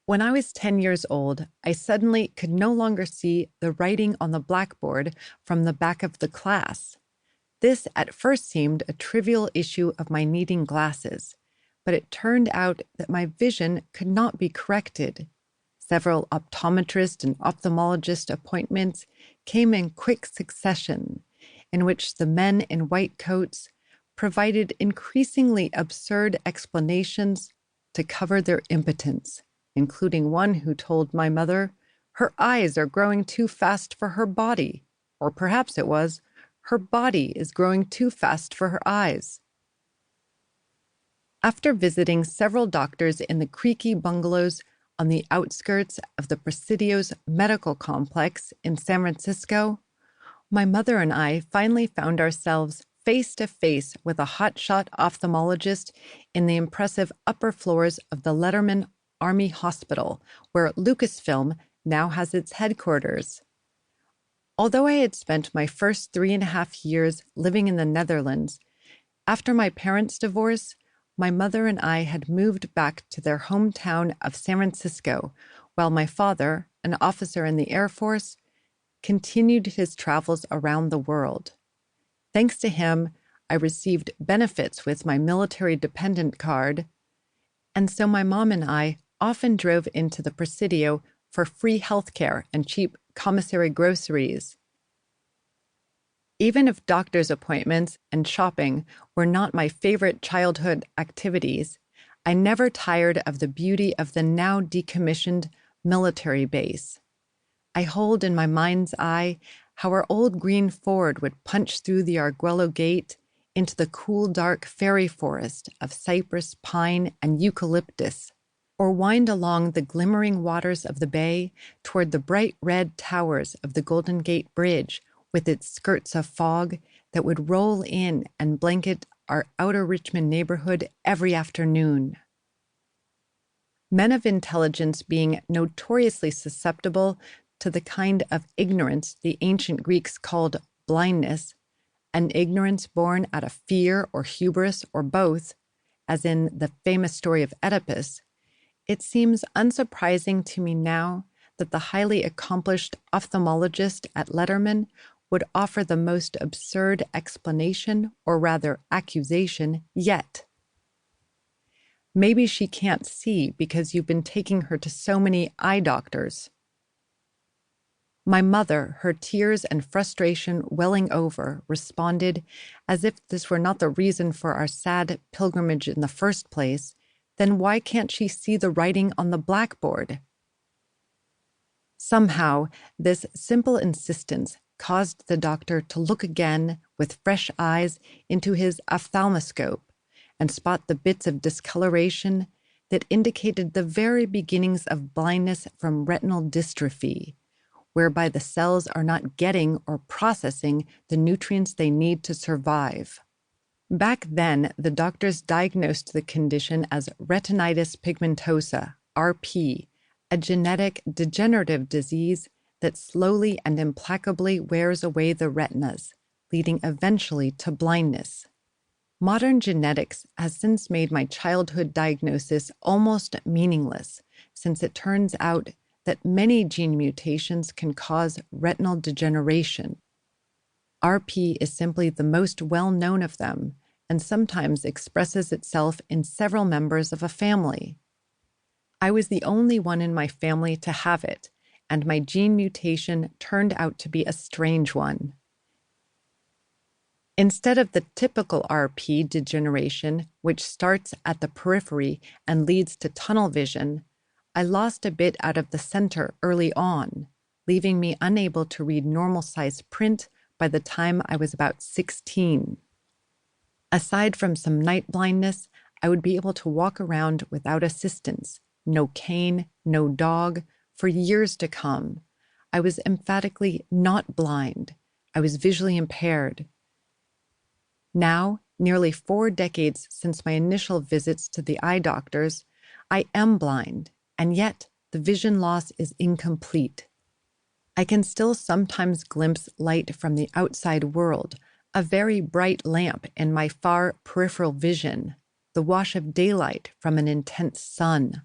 When I was 10 years old, I suddenly could no longer see the writing on the blackboard from the back of the class. This at first seemed a trivial issue of my needing glasses, but it turned out that my vision could not be corrected. Several optometrist and ophthalmologist appointments came in quick succession, in which the men in white coats provided increasingly absurd explanations to cover their impotence, including one who told my mother her eyes are growing too fast for her body, or perhaps it was, her body is growing too fast for her eyes. After visiting several doctors in the creaky bungalows on the outskirts of the Presidio's medical complex in San Francisco, my mother and I finally found ourselves face to face with a hotshot ophthalmologist in the impressive upper floors of the Letterman Army Hospital, where Lucasfilm now has its headquarters. Although I had spent my first 3.5 years living in the Netherlands, after my parents' divorce, my mother and I had moved back to their hometown of San Francisco, while my father, an officer in the Air Force, continued his travels around the world. Thanks to him, I received benefits with my military dependent card, and so my mom and I often drove into the Presidio for free healthcare and cheap commissary groceries. Even if doctor's appointments and shopping were not my favorite childhood activities, I never tired of the beauty of the now decommissioned military base. I hold in my mind's eye how our old green Ford would punch through the Arguello Gate into the cool, dark fairy forest of cypress, pine, and eucalyptus, or wind along the glimmering waters of the bay toward the bright red towers of the Golden Gate Bridge with its skirts of fog that would roll in and blanket our outer Richmond neighborhood every afternoon. Men of intelligence being notoriously susceptible to the kind of ignorance the ancient Greeks called blindness, an ignorance born out of fear or hubris or both, as in the famous story of Oedipus, it seems unsurprising to me now that the highly accomplished ophthalmologist at Letterman would offer the most absurd explanation, or rather accusation, yet. Maybe she can't see because you've been taking her to so many eye doctors. My mother, her tears and frustration welling over, responded, as if this were not the reason for our sad pilgrimage in the first place, then why can't she see the writing on the blackboard? Somehow, this simple insistence caused the doctor to look again with fresh eyes into his ophthalmoscope and spot the bits of discoloration that indicated the very beginnings of blindness from retinal dystrophy, whereby the cells are not getting or processing the nutrients they need to survive. Back then, the doctors diagnosed the condition as retinitis pigmentosa, RP, a genetic degenerative disease that slowly and implacably wears away the retinas, leading eventually to blindness. Modern genetics has since made my childhood diagnosis almost meaningless, since it turns out that many gene mutations can cause retinal degeneration. RP is simply the most well-known of them, and sometimes expresses itself in several members of a family. I was the only one in my family to have it, and my gene mutation turned out to be a strange one. Instead of the typical RP degeneration, which starts at the periphery and leads to tunnel vision, I lost a bit out of the center early on, leaving me unable to read normal-sized print by the time I was about 16. Aside from some night blindness, I would be able to walk around without assistance, no cane, no dog, for years to come. I was emphatically not blind. I was visually impaired. Now, nearly 4 decades since my initial visits to the eye doctors, I am blind, and yet the vision loss is incomplete. I can still sometimes glimpse light from the outside world, a very bright lamp in my far peripheral vision, the wash of daylight from an intense sun.